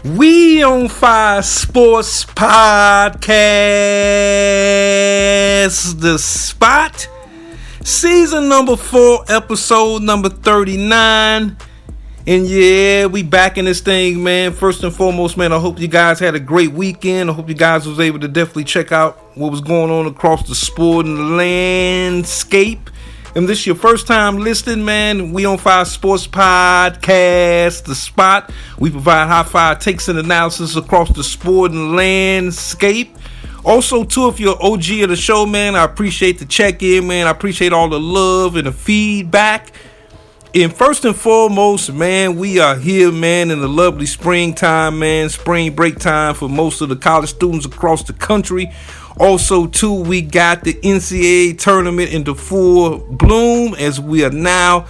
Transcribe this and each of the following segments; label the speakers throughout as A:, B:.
A: We on Fire Sports Podcast, The Spot, season number 4, episode number 39. And yeah, we back in this thing, man. First and foremost, man, I hope you guys had a great weekend. I hope you guys was able to definitely check out what was going on across the sporting landscape. And this is your first time listening, man, we on Fire Sports Podcast, The Spot. We provide high-fire takes and analysis across the sporting landscape. Also, too, if you're an OG of the show, man, I appreciate the check-in, man. I appreciate all the love and the feedback. And first and foremost, man, we are here, man, in the lovely springtime, man, spring break time for most of the college students across the country. Also, too, we got the NCAA tournament into full bloom as we are now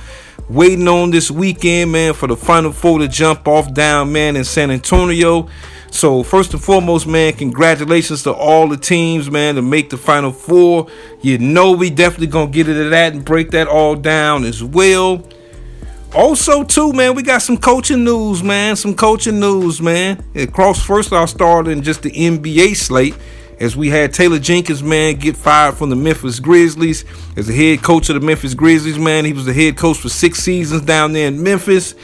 A: waiting on this weekend, man, for the Final Four to jump off down, man, in San Antonio. So, first and foremost, man, congratulations to all the teams, man, to make the Final Four. You know we definitely going to get into that and break that all down as well. Also, too, man, we got some coaching news, man, Across first, I'll start in just the NBA slate. As we had Taylor Jenkins, man, get fired from the Memphis Grizzlies as the head coach of the Memphis Grizzlies, man. He was the head coach for 6 seasons down there in Memphis.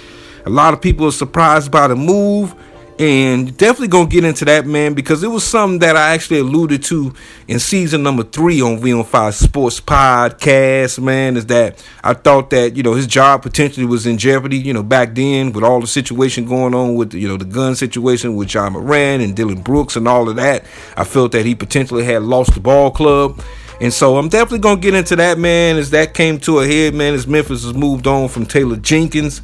A: A lot of people are surprised by the move. And definitely going to get into that, man, because it was something that I actually alluded to in season number 3 on We on Fire Sports Podcast, man, is that I thought that, his job potentially was in jeopardy, back then with all the situation going on with, the gun situation with John Moran and Dylan Brooks and all of that. I felt that he potentially had lost the ball club. And so I'm definitely going to get into that, man, as that came to a head, man, as Memphis has moved on from Taylor Jenkins.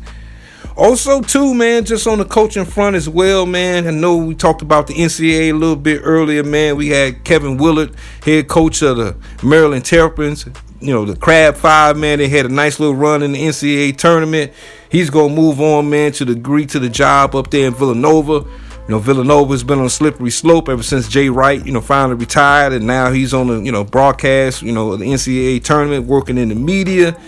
A: Also, too, man, just on the coaching front as well, man. I know we talked about the NCAA a little bit earlier, man. We had Kevin Willard, head coach of the Maryland Terrapins. The Crab Five, man, they had a nice little run in the NCAA tournament. He's going to move on, man, to agree to the job up there in Villanova. Villanova's been on a slippery slope ever since Jay Wright, finally retired. And now he's on the, broadcast, the NCAA tournament, working in the media.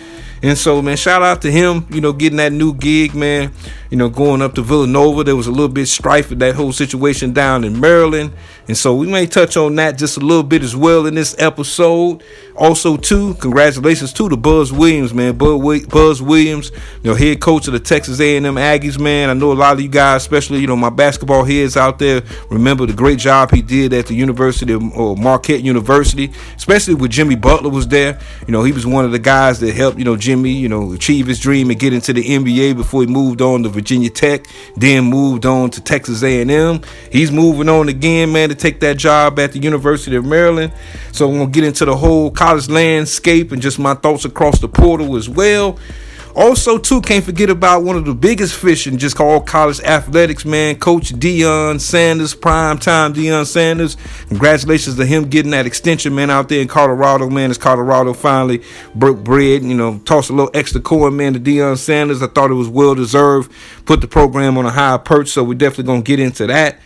A: And so, man, shout out to him, getting that new gig, man, going up to Villanova. There was a little bit strife with that whole situation down in Maryland. And so we may touch on that just a little bit as well in this episode. Also, too, congratulations to the Buzz Williams, man. Buzz Williams, head coach of the Texas A&M Aggies, man. I know a lot of you guys, especially, my basketball heads out there, remember the great job he did at the University of Marquette University, especially when Jimmy Butler was there. He was one of the guys that helped, Jimmy, achieve his dream and get into the NBA before he moved on to Virginia Tech, then moved on to Texas A&M. He's moving on again, man, to take that job at the University of Maryland. So I'm going to get into the whole college landscape and just my thoughts across the portal as well. Also, too, can't forget about one of the biggest fish in just all college athletics, man, Coach Deion Sanders, primetime Deion Sanders. Congratulations to him getting that extension, man, out there in Colorado, man, as Colorado finally broke bread, tossed a little extra coin, man, to Deion Sanders. I thought it was well-deserved, put the program on a higher perch, so we're definitely going to get into that.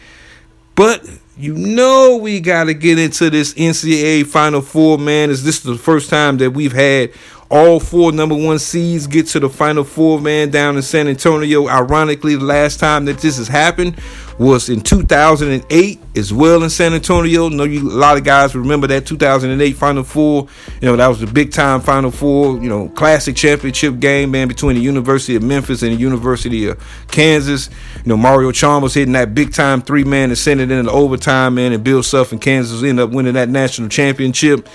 A: But we got to get into this NCAA Final Four, man, as this is the first time that we've had all 4 number 1 seeds get to the Final Four, man, down in San Antonio. Ironically, the last time that this has happened was in 2008 as well in San Antonio. A lot of guys remember that 2008 Final Four. That was the big-time Final Four, classic championship game, man, between the University of Memphis and the University of Kansas. Mario Chalmers hitting that big-time 3-man and sending it into overtime, man, and Bill Self and Kansas ended up winning that national championship.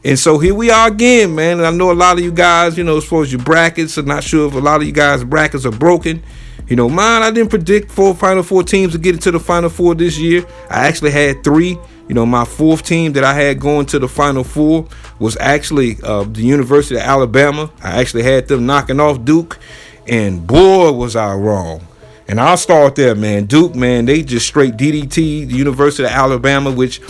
A: And so here we are again, man. And I know a lot of you guys, as far as your brackets, I'm not sure if a lot of you guys' brackets are broken. Mine, I didn't predict 4 Final Four teams to get into the Final Four this year. I actually had 3. My 4th team that I had going to the Final Four was actually the University of Alabama. I actually had them knocking off Duke. And boy, was I wrong. And I'll start there, man. Duke, man, they just straight DDT the University of Alabama, which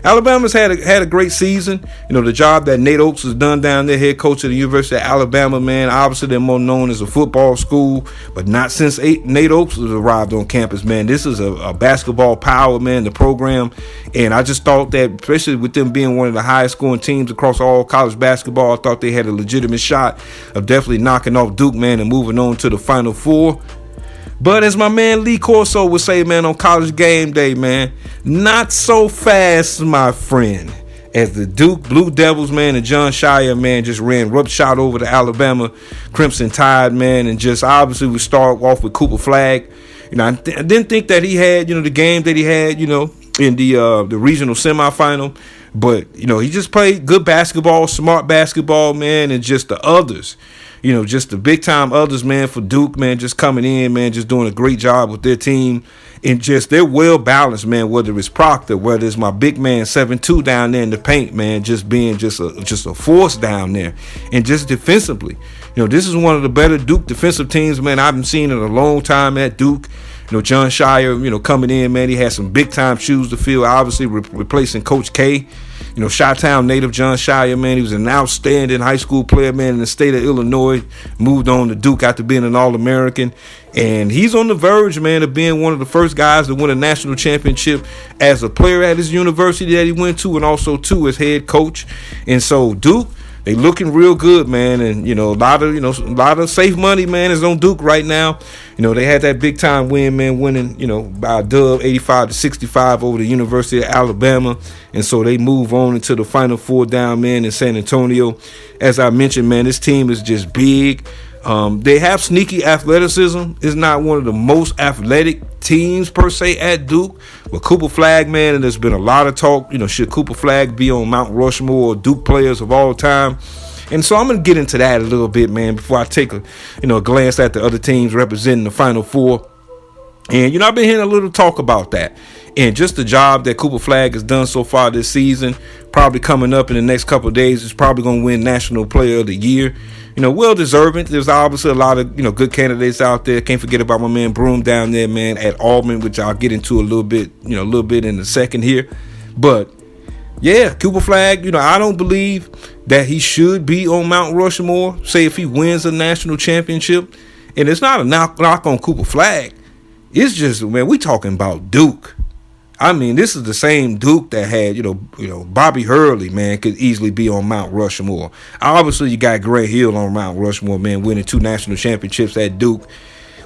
A: Alabama's had a great season. The job that Nate Oates has done down there, head coach of the University of Alabama, man. Obviously, they're more known as a football school, but not since Nate Oates has arrived on campus, man. This is a basketball power, man, the program. And I just thought that, especially with them being one of the highest scoring teams across all college basketball, I thought they had a legitimate shot of definitely knocking off Duke, man, and moving on to the Final Four. But as my man Lee Corso would say, man, on College Game Day, man, not so fast, my friend. As the Duke Blue Devils, man, and Jon Scheyer, man, just ran roughshod over the Alabama Crimson Tide, man, and just obviously we start off with Cooper Flagg. I didn't think that he had, the game that he had, in the regional semifinal. But, he just played good basketball, smart basketball, man, and just the others. Just the big time others, man, for Duke, man, just coming in, man, just doing a great job with their team. And just they're well balanced, man, whether it's Proctor, whether it's my big man 7'2" down there in the paint, man, just being just a force down there. And just defensively. This is one of the better Duke defensive teams, man, I've been seeing in a long time at Duke. Jon Scheyer, coming in, man, he had some big time shoes to fill, obviously replacing Coach K. Chi-Town native Jon Scheyer, man, he was an outstanding high school player, man, in the state of Illinois, moved on to Duke after being an All-American, and he's on the verge, man, of being one of the first guys to win a national championship as a player at his university that he went to, and also, too, as head coach. And so Duke, they looking real good, man, and a lot of safe money, man, is on Duke right now. They had that big time win, man, winning, by a dub 85-65 over the University of Alabama, and so they move on into the Final Four down, man, in San Antonio. As I mentioned, man, this team is just big. They have sneaky athleticism. It's not one of the most athletic teams per se at Duke, but Cooper Flagg, man, and there's been a lot of talk, should Cooper Flagg be on Mount Rushmore or Duke players of all time? And so I'm going to get into that a little bit, man, before I take a glance at the other teams representing the Final Four. And, I've been hearing a little talk about that. And just the job that Cooper Flagg has done so far this season, probably coming up in the next couple of days, is probably going to win National Player of the Year. Well deserving. There's obviously a lot of, good candidates out there. Can't forget about my man Broom down there, man, at Auburn, which I'll get into a little bit in a second here. But yeah, Cooper Flagg, I don't believe that he should be on Mount Rushmore, say if he wins a national championship. And it's not a knock on Cooper Flagg. It's just, man, we talking about Duke. I mean, this is the same Duke that had, Bobby Hurley, man, could easily be on Mount Rushmore. Obviously, you got Grant Hill on Mount Rushmore, man, winning 2 national championships at Duke.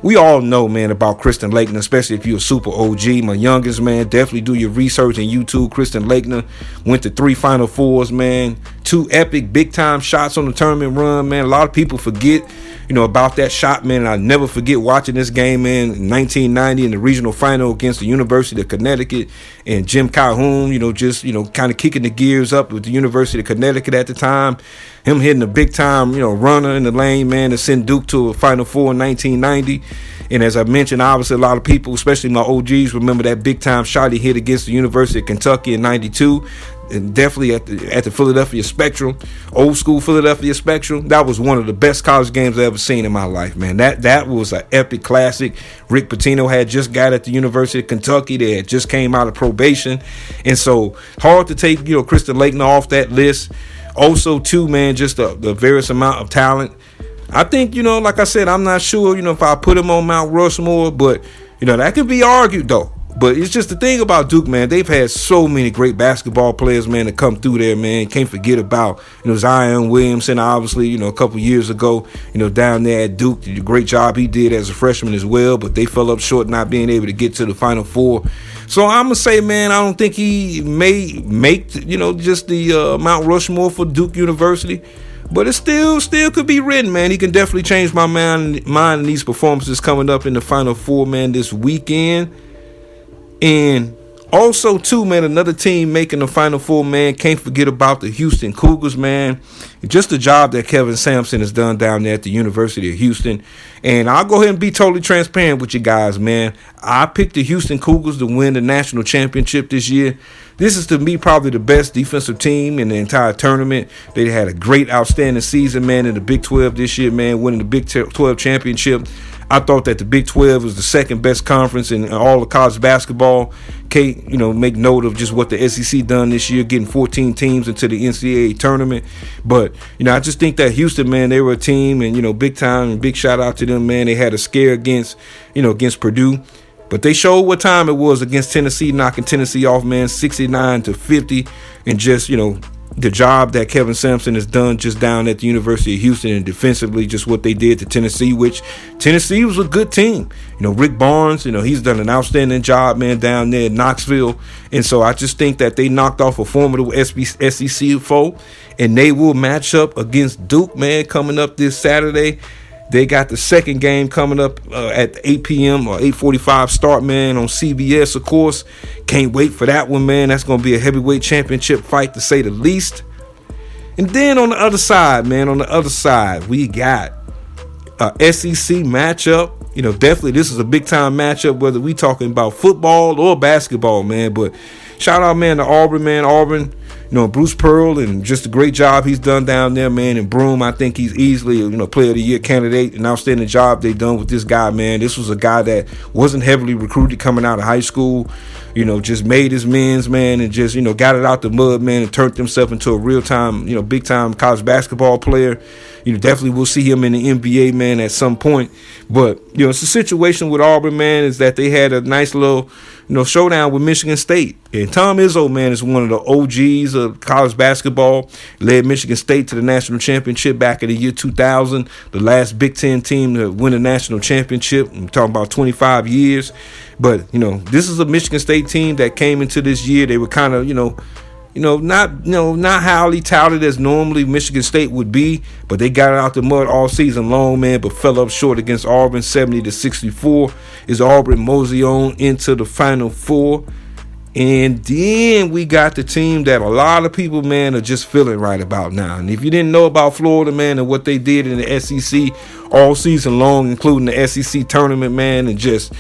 A: We all know, man, about Kristen Laettner, especially if you're a super OG. My youngest, man, definitely do your research on YouTube. Kristen Laettner went to 3 Final Fours, man. 2 epic big-time shots on the tournament run, man. A lot of people forget, about that shot, man. And I never forget watching this game, man, in 1990 in the regional final against the University of Connecticut. And Jim Calhoun, just, kind of kicking the gears up with the University of Connecticut at the time. Him hitting a big-time, runner in the lane, man, to send Duke to a Final Four in 1990. And as I mentioned, obviously a lot of people, especially my OGs, remember that big-time shot he hit against the University of Kentucky in 92. And definitely at the Philadelphia Spectrum, old school Philadelphia Spectrum. That was one of the best college games I've ever seen in my life, man. That was an epic classic. Rick Pitino had just got at the University of Kentucky. They had just came out of probation. And so hard to take, Kristen Laettner off that list. Also, too, man, just the various amount of talent. I think, like I said, I'm not sure, if I put him on Mount Rushmore, but, that could be argued, though. But it's just the thing about Duke, man. They've had so many great basketball players, man, that come through there, man. Can't forget about, Zion Williamson, obviously, a couple years ago, down there at Duke. The great job he did as a freshman as well, but they fell up short not being able to get to the Final Four. So I'm going to say, man, I don't think he may make, just the Mount Rushmore for Duke University. But it still could be written, man. He can definitely change my mind in these performances coming up in the Final Four, man, this weekend. And also, too, man, another team making the Final Four, man, can't forget about the Houston Cougars, man. Just the job that Kevin Sampson has done down there at the University of Houston. And I'll go ahead and be totally transparent with you guys, man. I picked the Houston Cougars to win the national championship this year. This is, to me, probably the best defensive team in the entire tournament. They had a great, outstanding season, man, in the Big 12 this year, man, winning the Big 12 championship. I thought that the Big 12 was the second best conference in all of college basketball. Kate, make note of just what the SEC done this year, getting 14 teams into the NCAA tournament. But, I just think that Houston, man, they were a team, and, big time, and big shout out to them, man. They had a scare against Purdue. But they showed what time it was against Tennessee, knocking Tennessee off, man, 69-50, and just, the job that Kevin Sampson has done just down at the University of Houston and defensively, just what they did to Tennessee, which Tennessee was a good team. Rick Barnes, he's done an outstanding job, man, down there in Knoxville. And so I just think that they knocked off a formidable SEC foe, and they will match up against Duke, man, coming up this Saturday. They got the second game coming up at 8 p.m. or 8:45 start, man, on CBS, of course. Can't wait for that one, man. That's going to be a heavyweight championship fight, to say the least. And then on the other side, man, we got a SEC matchup. Definitely this is a big-time matchup, whether we talking about football or basketball, man. But shout out, man, to Auburn, man. Auburn, Bruce Pearl, and just a great job he's done down there, man. And Broome, I think he's easily, player of the year candidate. An outstanding job they done with this guy, man. This was a guy that wasn't heavily recruited coming out of high school, just made his men's, man, and just, got it out the mud, man, and turned himself into a real-time, big-time college basketball player. Definitely we'll see him in the NBA, man, at some point. But, it's a situation with Auburn, man, is that they had a nice little, showdown with Michigan State. And Tom Izzo, man, is one of the OGs of college basketball. Led Michigan State to the national championship back in the year 2000, the last Big Ten team to win a national championship. I'm talking about 25 years. But, this is a Michigan State team that came into this year. They were kind of, not highly touted as normally Michigan State would be, but they got it out the mud all season long, man, but fell up short against Auburn, 70-64. Is Auburn mosey on into the Final Four. And then we got the team that a lot of people, man, are just feeling right about now. And if you didn't know about Florida, man, and what they did in the SEC all season long, including the SEC tournament, man, and just,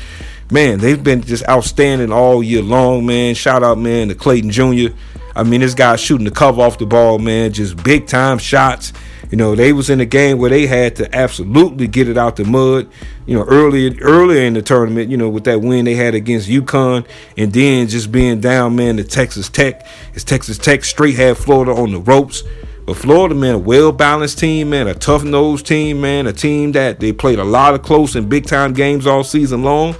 A: man, they've been just outstanding all year long, man. Shout out, man, to Clayton Jr. I mean, this guy's shooting the cover off the ball, man, just big-time shots. They was in a game where they had to absolutely get it out the mud, earlier in the tournament, with that win they had against UConn, and then just being down, man, to Texas Tech. It's Texas Tech straight had Florida on the ropes. But Florida, man, a well-balanced team, man, a tough-nosed team, man, a team that they played a lot of close and big-time games all season long.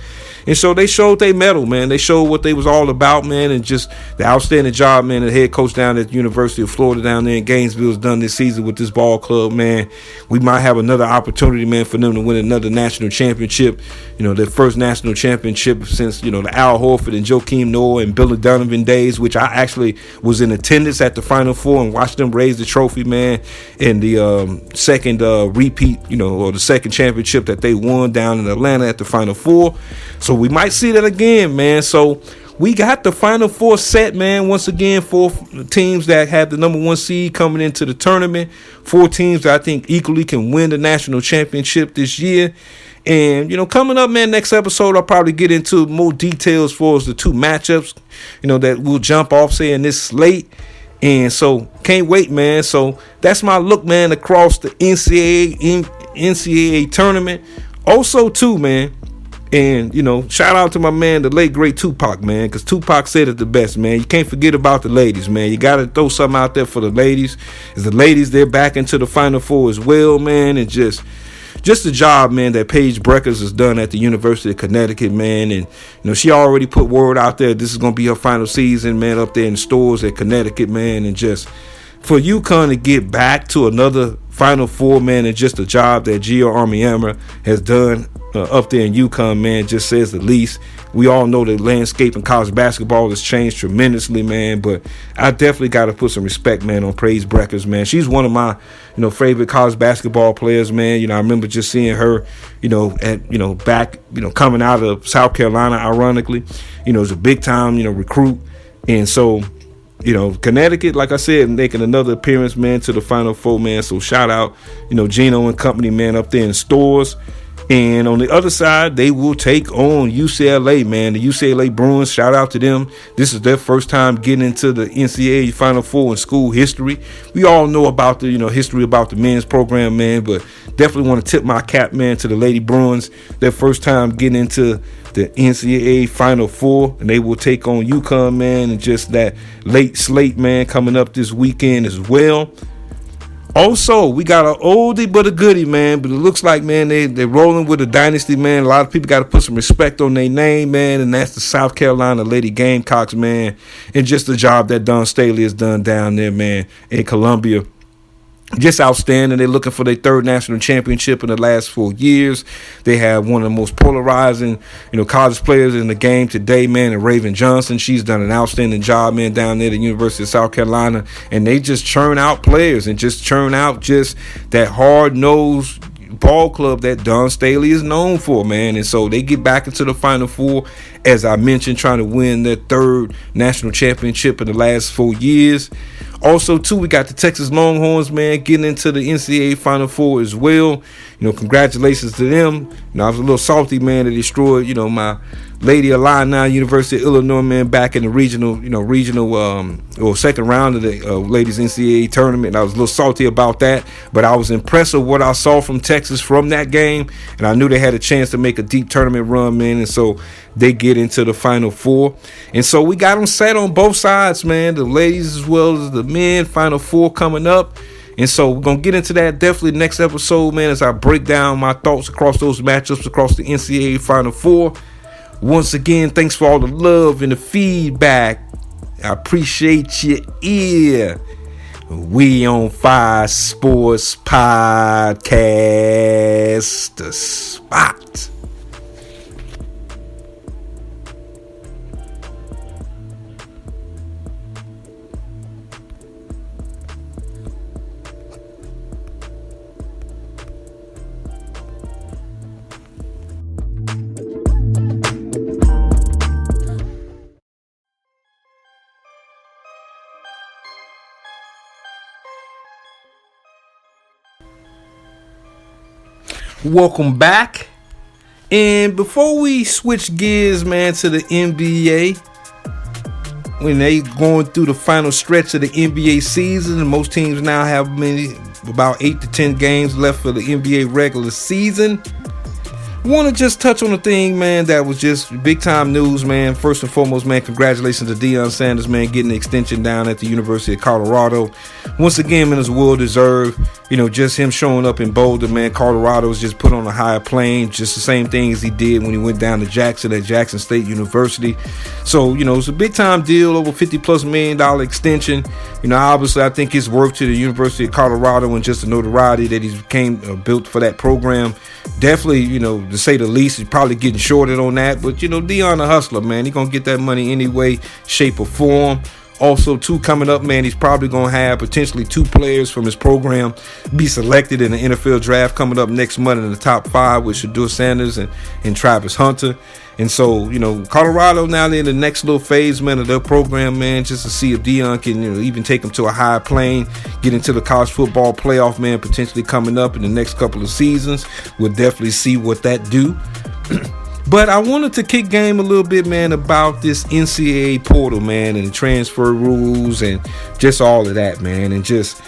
A: And so they showed they mettle, man. They showed what they was all about, man, and just the outstanding job, man, the head coach down at the University of Florida down there in Gainesville has done this season with this ball club, man. We might have another opportunity, man, for them to win another national championship, their first national championship since, the Al Horford and Joakim Noah and Billy Donovan days, which I actually was in attendance at the Final Four and watched them raise the trophy, man, in the second repeat, or the second championship that they won down in Atlanta at the Final Four. So we might see that again, man. So we got the Final Four set, man. Once again, 4 teams that have the number 1 seed coming into the tournament. 4 teams that I think equally can win the national championship this year. And, coming up, man, next episode, I'll probably get into more details for the 2 matchups, that will jump off, say, in this slate. And so can't wait, man. So that's my look, man, across the NCAA tournament. Also, too, man. And, shout out to my man, the late, great Tupac, man, because Tupac said it the best, man. You can't forget about the ladies, man. You got to throw something out there for the ladies. As the ladies, they're back into the Final Four as well, man. And just the job, man, that Paige Breckers has done at the University of Connecticut, man. And, she already put word out there. This is going to be her final season, man, up there in the stores at Connecticut, man. And just for UConn to get back to another Final Four, man, and just the job that Gio Armiamra has done up there in UConn, man, just says the least. We all know the landscape in college basketball has changed tremendously, man, but I definitely got to put some respect, man, on Paige Breckers, man. She's one of my, favorite college basketball players, man. I remember just seeing her, back, coming out of South Carolina, ironically, as a big time, recruit. And so, Connecticut, like I said, making another appearance, man, to the Final Four, man. So shout out, Gino and company, man, up there in stores. And on the other side, they will take on UCLA, man. The UCLA Bruins, shout out to them. This is their first time getting into the NCAA Final Four in school history. We all know about the, history about the men's program, man, but definitely want to tip my cap, man, to the Lady Bruins. Their first time getting into the NCAA Final Four, and they will take on UConn, man, and just that late slate, man, coming up this weekend as well. Also, we got an oldie but a goodie, man. But it looks like, man, they're rolling with a dynasty, man. A lot of people got to put some respect on their name, man. And that's the South Carolina Lady Gamecocks, man. And just the job that Don Staley has done down there, man, in Columbia. Just outstanding. They're looking for their third national championship in the last 4 years. They have one of the most polarizing, college players in the game today, man, and Raven Johnson. She's done an outstanding job, man, down there at the University of South Carolina. And they just churn out players and just churn out just that hard-nosed ball club that Don Staley is known for, man. And so they get back into the Final Four, as I mentioned, trying to win their third national championship in the last 4 years. Also, too, we got the Texas Longhorns, man, getting into the NCAA Final Four as well. Congratulations to them. I was a little salty, man, that destroyed, my Lady Illini, University of Illinois, man, back in the regional or second round of the ladies NCAA tournament. And I was a little salty about that, but I was impressed with what I saw from Texas from that game, and I knew they had a chance to make a deep tournament run, man, and so they get into the Final Four. And so we got them set on both sides, man, the ladies as well as the men. Final Four coming up. And so we're going to get into that definitely next episode, man, as I break down my thoughts across those matchups across the NCAA Final Four. Once again, thanks for all the love and the feedback. I appreciate your ear. We on Fire Sports Podcast, the spot. Welcome back. And before we switch gears, man, to the NBA, when they going through the final stretch of the NBA season, and most teams now have about 8 to 10 games left for the NBA regular season, I want to just touch on a thing, man, that was just big time news, man. First and foremost, man, congratulations to Deion Sanders, man, getting the extension down at the University of Colorado. Once again, man, it's well deserved. Just him showing up in Boulder, man. Colorado's just put on a higher plane, just the same thing as he did when he went down to Jackson at Jackson State University. So, it's a big time deal, over $50+ million extension. Obviously, I think it's worth to the University of Colorado and just the notoriety that he's became built for that program. Definitely, to say the least, he's probably getting shorted on that. But, Deion a hustler, man. He's going to get that money anyway, shape or form. Also, too, coming up, man, he's probably going to have potentially 2 players from his program be selected in the NFL draft coming up next month in the top 5 with Shedeur Sanders and Travis Hunter. And so, Colorado now they're in the next little phase, man, of their program, man, just to see if Deion can, even take them to a higher plane, get into the college football playoff, man, potentially coming up in the next couple of seasons. We'll definitely see what that do. But I wanted to kick game a little bit, man, about this NCAA portal, man, and the transfer rules and just all of that, man. And just,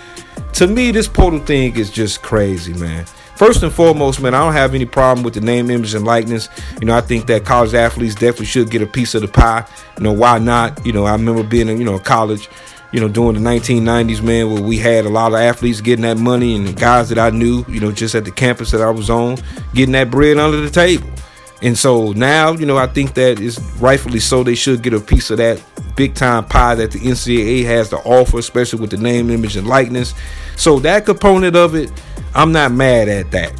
A: to me, this portal thing is just crazy, man. First and foremost, man, I don't have any problem with the name, image, and likeness. I think that college athletes definitely should get a piece of the pie. Why not? I remember being in, college, during the 1990s, man, where we had a lot of athletes getting that money and the guys that I knew, just at the campus that I was on, getting that bread under the table. And so now, I think that is rightfully so. They should get a piece of that big time pie that the NCAA has to offer, especially with the name, image, and likeness. So that component of it, I'm not mad at that.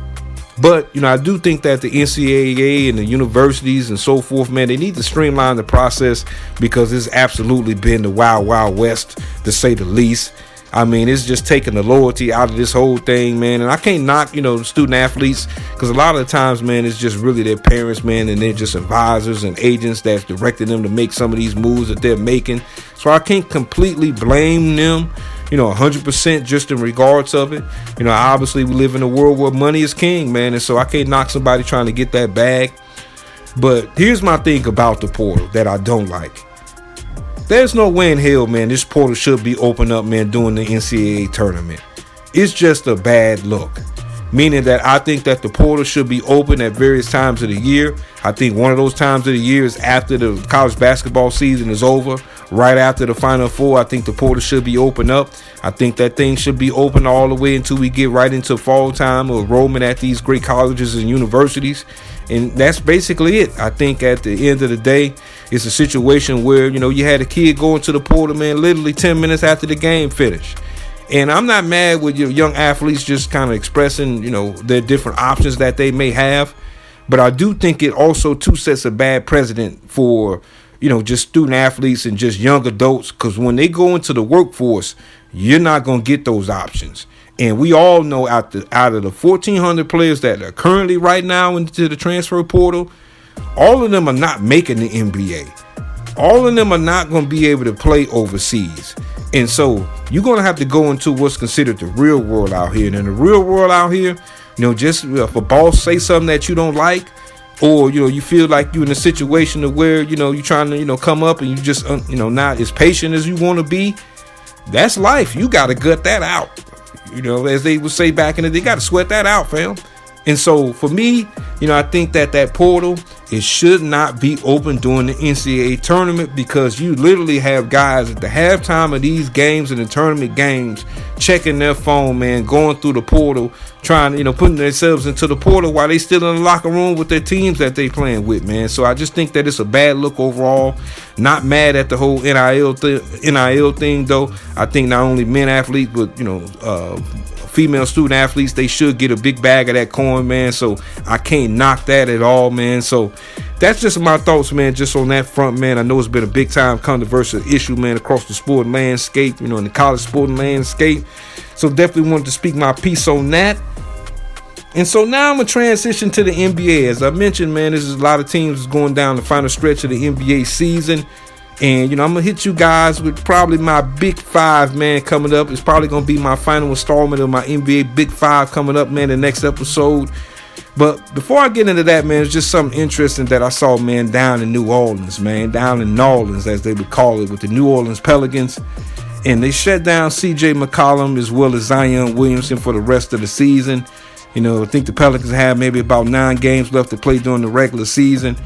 A: But, I do think that the NCAA and the universities and so forth, man, they need to streamline the process because it's absolutely been the wild, wild west, to say the least. I mean, it's just taking the loyalty out of this whole thing, man. And I can't knock, the student athletes, because a lot of the times, man, it's just really their parents, man, and they're just advisors and agents that's directing them to make some of these moves that they're making. So I can't completely blame them, 100% just in regards of it. Obviously we live in a world where money is king, man. And so I can't knock somebody trying to get that bag. But here's my thing about the portal that I don't like. There's no way in hell, man, this portal should be open up, man, during the NCAA tournament. It's just a bad look. meaning that I think that the portal should be open at various times of the year. I think one of those times of the year is after the college basketball season is over, right after the Final Four. I think the portal should be open up. I think that thing should be open all the way until we get right into fall time of enrollment at these great colleges and universities. And that's basically it. I think at the end of the day, it's a situation where, you had a kid going to the portal, man, literally 10 minutes after the game finished. And I'm not mad with your young athletes just kind of expressing, their different options that they may have. But I do think it also, too, sets a bad precedent for, just student athletes and just young adults. Because when they go into the workforce, you're not going to get those options. And we all know out of the 1,400 players that are currently right now into the transfer portal, all of them are not making the NBA. All of them are not going to be able to play overseas. And so you're going to have to go into what's considered the real world out here. And in the real world out here, just if a boss say something that you don't like, or, you feel like you're in a situation of where, you're trying to, come up and you just, not as patient as you want to be, that's life. You got to gut that out. As they would say back in the day, got to sweat that out, fam. And so for me, I think that portal, it should not be open during the NCAA tournament, because you literally have guys at the halftime of these games and the tournament games checking their phone, man, going through the portal, trying, putting themselves into the portal while they still in the locker room with their teams that they playing with, man. So I just think that it's a bad look overall. Not mad at the whole NIL thing, though. I think not only men athletes, but, female student athletes, they should get a big bag of that coin, man. So I can't knock that at all, man. So that's just my thoughts, man, just on that front, man. I know it's been a big time controversial issue, man, across the sporting landscape, in the college sporting landscape. So definitely wanted to speak my piece on that. And so now I'm going to transition to the NBA. As I mentioned, man, there's a lot of teams going down the final stretch of the NBA season. And, I'm going to hit you guys with probably my Big Five, man, coming up. It's probably going to be my final installment of my NBA Big Five coming up, man, the next episode. But before I get into that, man, it's just something interesting that I saw, man, down in New Orleans, man, down in Orleans, as they would call it, with the New Orleans Pelicans. And they shut down C.J. McCollum as well as Zion Williamson for the rest of the season. I think the Pelicans have maybe about 9 games left to play during the regular season.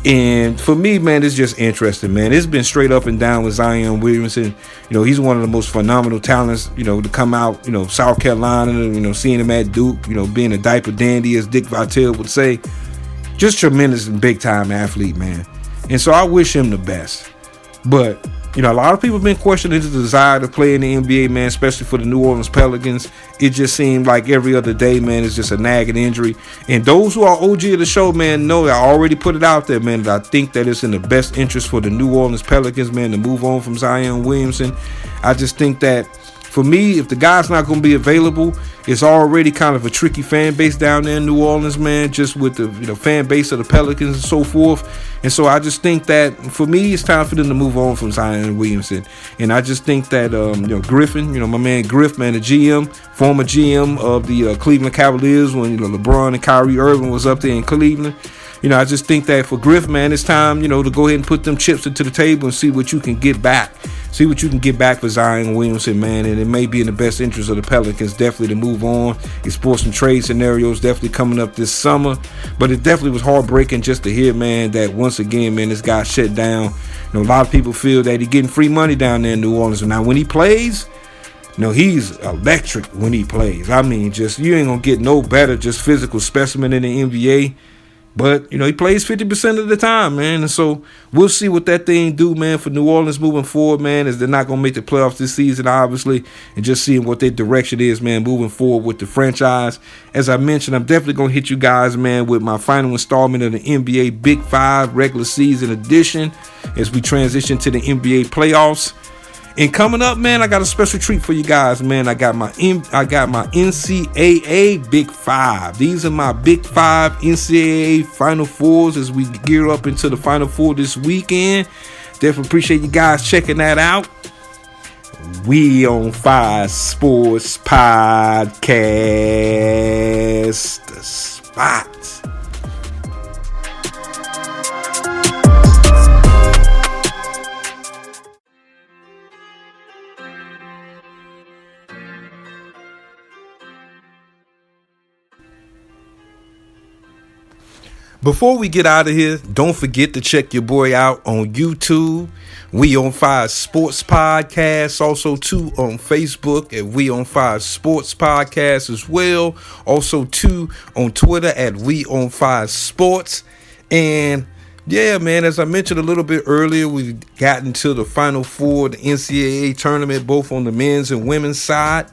A: And for me, man, it's just interesting, man. It's been straight up and down with Zion Williamson. He's one of the most phenomenal talents, to come out, South Carolina, seeing him at Duke, being a diaper dandy, as Dick Vitale would say. Just tremendous and big time athlete, man. And so I wish him the best. But, a lot of people have been questioning his desire to play in the NBA, man, especially for the New Orleans Pelicans. It just seemed like every other day, man, it's just a nagging injury. And those who are OG of the show, man, know I already put it out there, man, that I think that it's in the best interest for the New Orleans Pelicans, man, to move on from Zion Williamson. I just think that, for me, if the guy's not going to be available, it's already kind of a tricky fan base down there in New Orleans, man, just with the fan base of the Pelicans and so forth. And so I just think that, for me, it's time for them to move on from Zion Williamson. And I just think that, Griffin, my man Griff, man, the GM, former GM of the Cleveland Cavaliers when, LeBron and Kyrie Irving was up there in Cleveland. I just think that for Griff, man, it's time, to go ahead and put them chips into the table and see what you can get back. See what you can get back for Zion Williamson, man. And it may be in the best interest of the Pelicans, definitely, to move on. Explore some trade scenarios definitely coming up this summer. But it definitely was heartbreaking just to hear, man, that once again, man, this guy shut down. A lot of people feel that he's getting free money down there in New Orleans. Now, when he plays, he's electric when he plays. I mean, just, you ain't going to get no better, just physical specimen in the NBA. But, he plays 50% of the time, man. And so we'll see what that thing do, man, for New Orleans moving forward, man, as they're not going to make the playoffs this season, obviously, and just seeing what their direction is, man, moving forward with the franchise. As I mentioned, I'm definitely going to hit you guys, man, with my final installment of the NBA Big Five regular season edition as we transition to the NBA playoffs. And coming up, man, I got a special treat for you guys, man. I got my NCAA Big Five. These are my Big Five NCAA Final Fours as we gear up into the Final Four this weekend. Definitely appreciate you guys checking that out. We on Fire Sports Podcast, the spot. Before we get out of here, don't forget to check your boy out on YouTube. We on Fire Sports Podcast. Also, too, on Facebook at We on Fire Sports Podcast as well. Also, too, on Twitter at We on Fire Sports. And yeah, man, as I mentioned a little bit earlier, we've gotten to the Final Four, the NCAA tournament, both on the men's and women's side.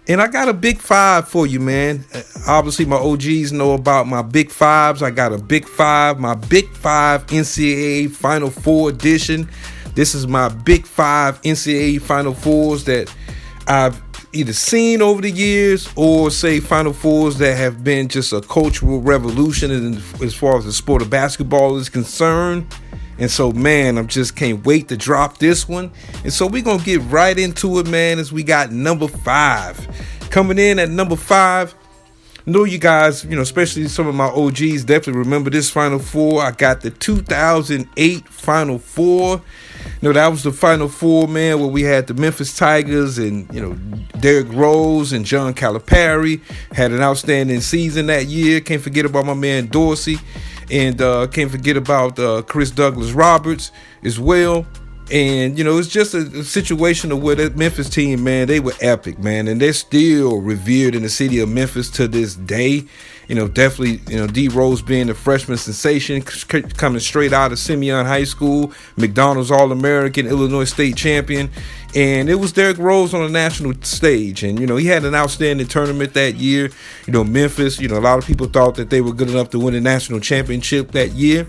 A: And I got a big five for you, man. Obviously, my OGs know about my big fives. I got a big five, my big five NCAA Final Four edition. This is my big five NCAA Final Fours that I've either seen over the years or say Final Fours that have been just a cultural revolution as far as the sport of basketball is concerned. And so, man, I just can't wait to drop this one. And so we're going to get right into it, man, as we got number 5. Coming in at number 5, I know you guys, especially some of my OGs definitely remember this Final Four. I got the 2008 Final Four. That was the Final Four, man, where we had the Memphis Tigers and, Derrick Rose and John Calipari had an outstanding season that year. Can't forget about my man Dorsey. And can't forget about Chris Douglas Roberts as well. And, it's just a situation of where that Memphis team, man, they were epic, man. And they're still revered in the city of Memphis to this day. Definitely, D Rose being the freshman sensation, coming straight out of Simeon High School, McDonald's All-American, Illinois State champion. And it was Derrick Rose on the national stage. And, he had an outstanding tournament that year. Memphis, a lot of people thought that they were good enough to win a national championship that year.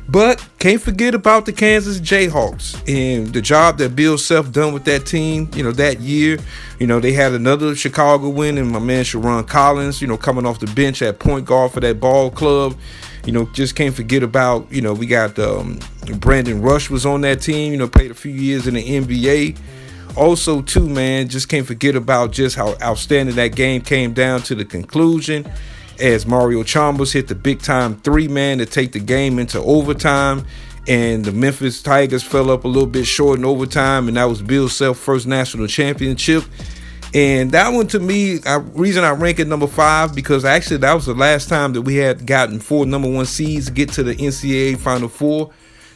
A: But can't forget about the Kansas Jayhawks and the job that Bill Self done with that team, that year. They had another Chicago win, and my man Sharon Collins, coming off the bench at point guard for that ball club. Just can't forget about, we got Brandon Rush was on that team, played a few years in the NBA. Also, too, man, just can't forget about just how outstanding that game came down to the conclusion, as Mario Chalmers hit the big-time three-man to take the game into overtime, and the Memphis Tigers fell up a little bit short in overtime, and that was Bill Self's first national championship. And that one, to me, reason I rank it number 5, because actually that was the last time that we had gotten 4 number 1 seeds to get to the NCAA Final Four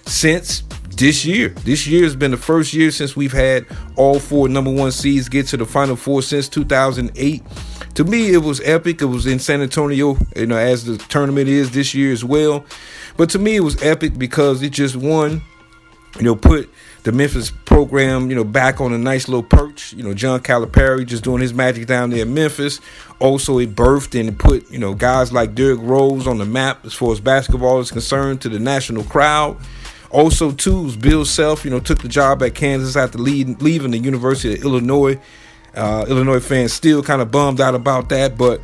A: since this year. This year has been the first year since we've had all 4 number 1 seeds get to the Final Four since 2008. To me, it was epic. It was in San Antonio, as the tournament is this year as well. But to me, it was epic because it just put the Memphis program, back on a nice little perch. John Calipari just doing his magic down there in Memphis. Also, it birthed and put, guys like Derrick Rose on the map as far as basketball is concerned to the national crowd. Also, too, Bill Self, took the job at Kansas after leaving the University of Illinois. Illinois fans still kind of bummed out about that, but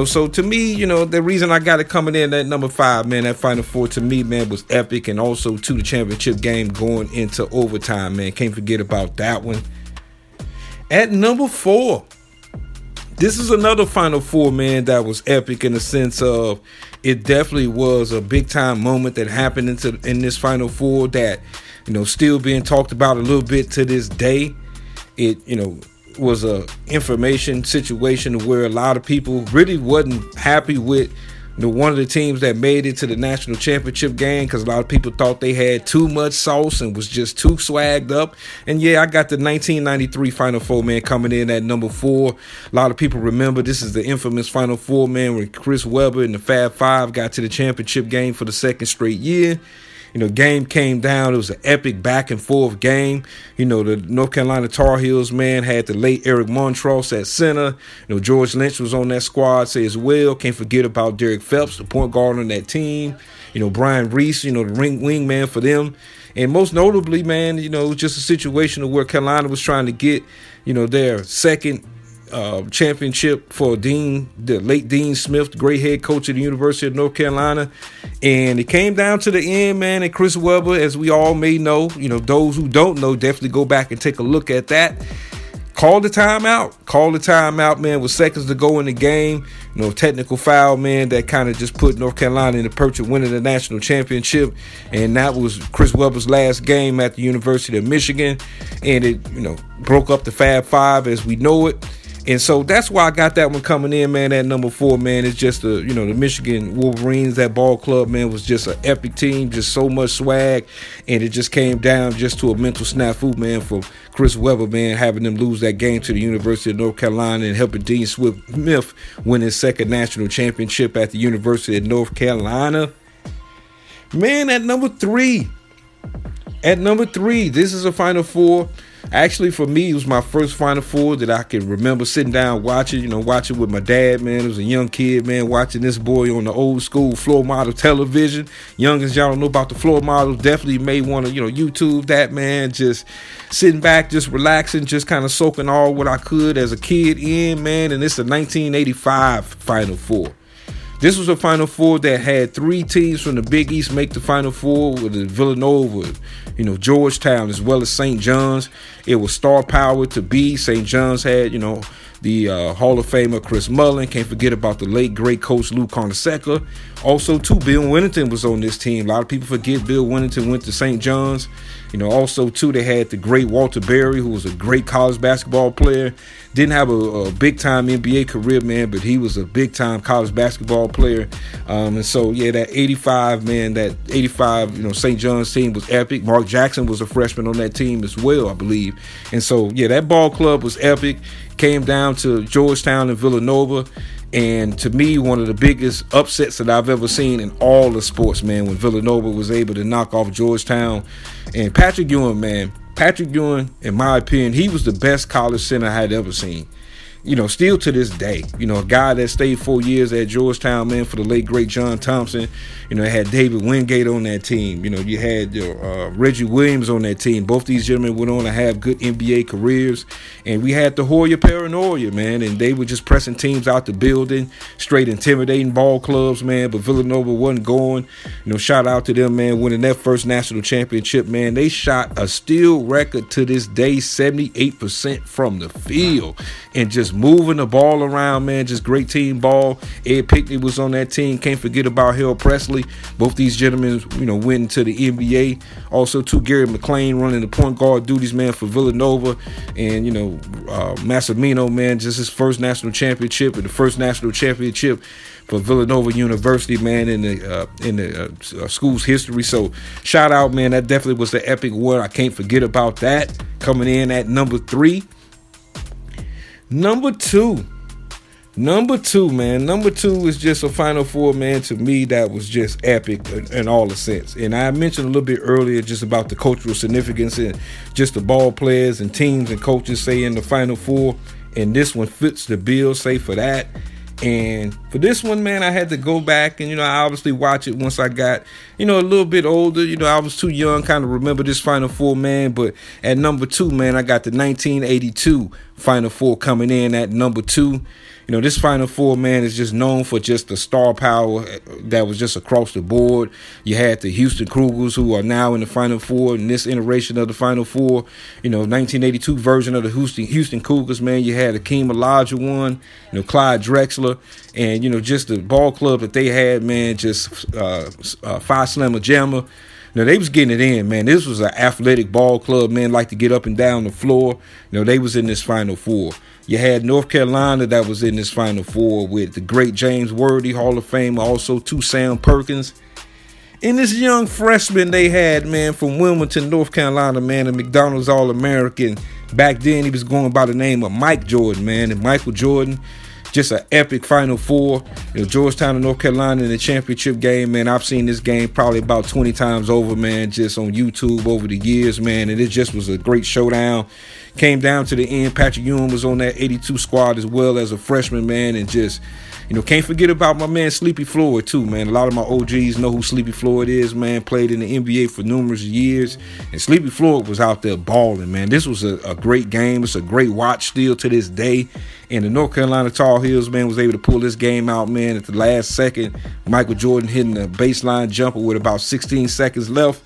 A: so to me, the reason I got it coming in at number 5, man, that Final Four to me, man, was epic. And also to the championship game going into overtime, man, can't forget about that one. At number 4, this is another Final Four, man, that was epic in the sense of it definitely was a big time moment that happened in this Final Four that still being talked about a little bit to this day. It was a information situation where a lot of people really wasn't happy with one of the teams that made it to the national championship game, because a lot of people thought they had too much sauce and was just too swagged up. And yeah, I got the 1993 Final Four, man, coming in at number 4. A lot of people remember this is the infamous Final Four, man, when Chris Webber and the Fab Five got to the championship game for the second straight year. Game came down. It was an epic back and forth game. The North Carolina Tar Heels, man, had the late Eric Montross at center. George Lynch was on that squad, say as well. Can't forget about Derek Phelps, the point guard on that team. Brian Reese, the wingman for them. And most notably, man, it was just a situation of where Carolina was trying to get, their second championship for the late Dean Smith, the great head coach of the University of North Carolina. And it came down to the end, man, and Chris Webber, as we all may know, those who don't know, definitely go back and take a look at that. Call the timeout, man, with seconds to go in the game. Technical foul, man, that kind of just put North Carolina in the perch of winning the national championship. And that was Chris Webber's last game at the University of Michigan. And it, broke up the Fab Five as we know it. And so that's why I got that one coming in, man, at number 4, man. It's just the Michigan Wolverines. That ball club, man, was just an epic team, just so much swag. And it just came down just to a mental snafu, man, from Chris Webber, man, having them lose that game to the University of North Carolina and helping Dean Smith win his second national championship at the University of North Carolina. Man, at number 3. This is a Final Four. Actually, for me, it was my first Final Four that I can remember sitting down watching with my dad, man. It was a young kid, man, watching this boy on the old school floor model television. Youngins, y'all don't know about the floor models, definitely may want to, YouTube that, man. Just sitting back, just relaxing, just kind of soaking all what I could as a kid in, man. And it's the 1985 Final Four. This was a Final Four that had 3 teams from the Big East make the Final Four, with Villanova, Georgetown, as well as St. John's. It was star power to be. St. John's had, the Hall of Famer Chris Mullin. Can't forget about the late, great coach Lou Carnesecca. Also, too, Bill Winnington was on this team. A lot of people forget Bill Winnington went to St. John's. Also, too, they had the great Walter Berry, who was a great college basketball player. Didn't have a big-time NBA career, man, but he was a big-time college basketball player. And so, yeah, that 85, man, St. John's team was epic. Mark Jackson was a freshman on that team as well, I believe. And so, yeah, that ball club was epic. Came down to Georgetown and Villanova. And to me, one of the biggest upsets that I've ever seen in all the sports, man, when Villanova was able to knock off Georgetown. And Patrick Ewing, in my opinion, he was the best college center I had ever seen. Still to this day, a guy that stayed 4 years at Georgetown, man, for the late, great John Thompson. It had David Wingate on that team. You had Reggie Williams on that team. Both these gentlemen went on to have good NBA careers. And we had the Hoya Paranoia, man, and they were just pressing teams out the building, straight intimidating ball clubs, man, but Villanova wasn't going. Shout out to them, man, winning that first national championship, man. They shot a steal record to this day, 78% from the field, and just moving the ball around, man. Just great team ball. Ed Pickney was on that team. Can't forget about Harold Presley. Both these gentlemen, went into the NBA. Also, too, Gary McLean running the point guard duties, man, for Villanova. And, Massimino, man, just his first national championship, and the first national championship for Villanova University, man, in the school's history. So shout out, man. That definitely was the epic one. I can't forget about that. Coming in at number 3. Number two, man. Number 2 is just a Final Four, man, to me that was just epic in all the sense. And I mentioned a little bit earlier just about the cultural significance and just the ball players and teams and coaches say in the Final Four. And this one fits the bill, say, for that. And for this one, man, I had to go back and, I obviously watch it once I got, a little bit older. I was too young kind of remember this Final Four, man. But at number 2, man, I got the 1982 Final Four coming in at number 2. This Final Four, man, is just known for just the star power that was just across the board. You had the Houston Cougars, who are now in the Final Four in this iteration of the Final Four. 1982 version of the Houston Cougars, man. You had Akeem Olajuwon, Clyde Drexler, and, just the ball club that they had, man, just Phi Slamma Jamma. They was getting it in, man. This was an athletic ball club, man, like to get up and down the floor. They was in this Final Four. You had North Carolina that was in this Final Four with the great James Worthy, Hall of Fame, also too, Sam Perkins. And this young freshman they had, man, from Wilmington, North Carolina, man, a McDonald's All-American. Back then, he was going by the name of Mike Jordan, man. And Michael Jordan, just an epic Final Four. Georgetown and North Carolina in the championship game, man. I've seen this game probably about 20 times over, man, just on YouTube over the years, man. And it just was a great showdown. Came down to the end. Patrick Ewing was on that 82 squad as well as a freshman, man. And just, can't forget about my man Sleepy Floyd, too, man. A lot of my OGs know who Sleepy Floyd is, man. Played in the NBA for numerous years. And Sleepy Floyd was out there balling, man. This was a great game. It's a great watch still to this day. And the North Carolina Tar Heels, man, was able to pull this game out, man, at the last second. Michael Jordan hitting a baseline jumper with about 16 seconds left.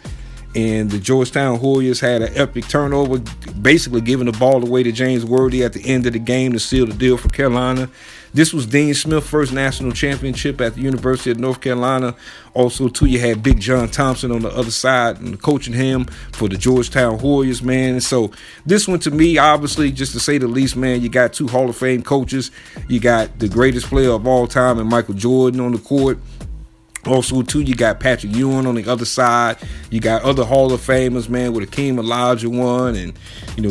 A: And the Georgetown Warriors had an epic turnover, basically giving the ball away to James Worthy at the end of the game to seal the deal for Carolina. This was Dean Smith's first national championship at the University of North Carolina. Also, too, you had Big John Thompson on the other side and coaching him for the Georgetown Warriors, man. So this one, to me, obviously, just to say the least, man, you got two Hall of Fame coaches. You got the greatest player of all time and Michael Jordan on the court. Also, too, you got Patrick Ewing on the other side. You got other Hall of Famers, man, with Akeem Olajuwon and,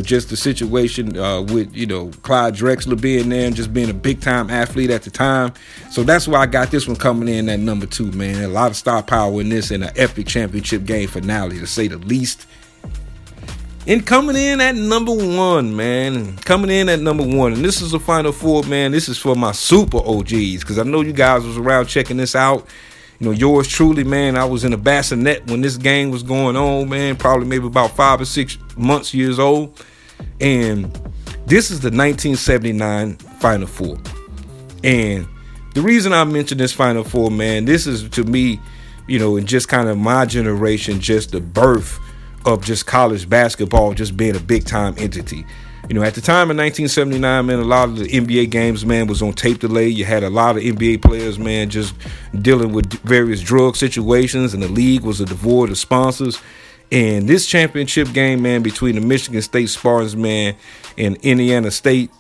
A: just the situation with, Clyde Drexler being there and just being a big-time athlete at the time. So that's why I got this one coming in at number 2, man. A lot of star power in this and an epic championship game finale, to say the least. And coming in at number 1, man. Coming in at number 1. And this is the Final Four, man. This is for my super OGs, because I know you guys was around checking this out. Yours truly, man, I was in a bassinet when this game was going on, man, probably maybe about 5 or 6 years old. And this is the 1979 Final Four. And the reason I mention this Final Four, man, this is, to me, in just kind of my generation, just the birth of just college basketball just being a big-time entity. At the time in 1979, man, a lot of the NBA games, man, was on tape delay. You had a lot of NBA players, man, just dealing with various drug situations, and the league was devoid of sponsors. And this championship game, man, between the Michigan State Spartans, man, and Indiana State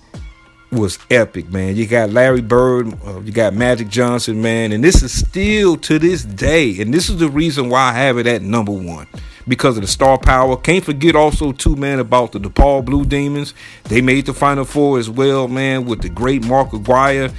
A: was epic, man. You got Larry Bird, you got Magic Johnson, man, and this is still to this day, and this is the reason why I have it at number 1. Because of the star power. Can't forget also, too, man, about the DePaul Blue Demons. They made the Final Four as well, man, with the great Mark Aguirre.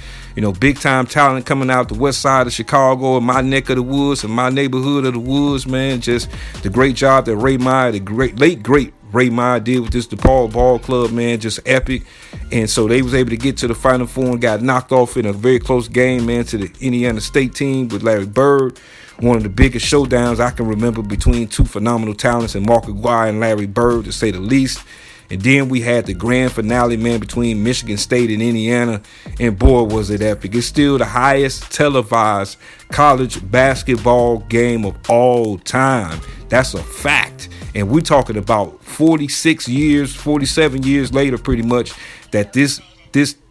A: Big-time talent coming out the west side of Chicago, in my neck of the woods, in my neighborhood of the woods, man. Just the great job that Ray Meyer, the late great Ray Meyer, did with this DePaul Ball Club, man. Just epic. And so they was able to get to the Final Four and got knocked off in a very close game, man, to the Indiana State team with Larry Bird. One of the biggest showdowns I can remember between two phenomenal talents, and Mark Aguirre and Larry Bird, to say the least. And then we had the grand finale, man, between Michigan State and Indiana. And boy, was it epic. It's still the highest televised college basketball game of all time. That's a fact. And we're talking about 47 years later, pretty much, that this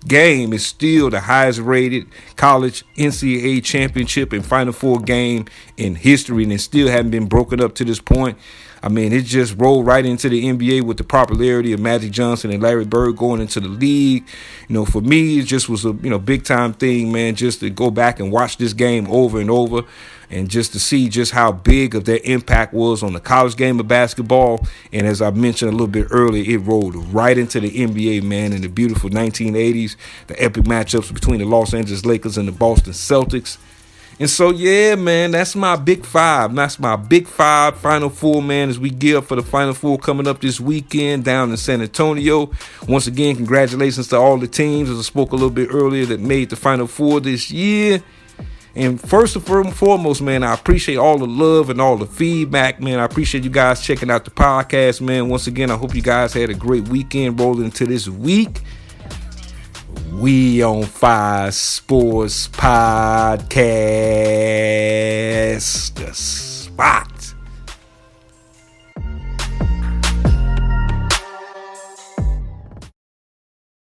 A: game is still the highest rated college NCAA championship and Final Four game in history, and it still haven't been broken up to this point. I mean, it just rolled right into the NBA with the popularity of Magic Johnson and Larry Bird going into the league. For me, it just was a big time thing, man, just to go back and watch this game over and over, and just to see just how big of their impact was on the college game of basketball. And as I mentioned a little bit earlier, it rolled right into the NBA, man, in the beautiful 1980s, the epic matchups between the Los Angeles Lakers and the Boston Celtics. And so, yeah, man, that's my Big Five. That's my Big Five Final Four, man, as we gear up for the Final Four coming up this weekend down in San Antonio. Once again, congratulations to all the teams, as I spoke a little bit earlier, that made the Final Four this year. And first and foremost, man, I appreciate all the love and all the feedback, man. I appreciate you guys checking out the podcast, man. Once again, I hope you guys had a great weekend rolling into this week. We on Fire Sports Podcast, the spot.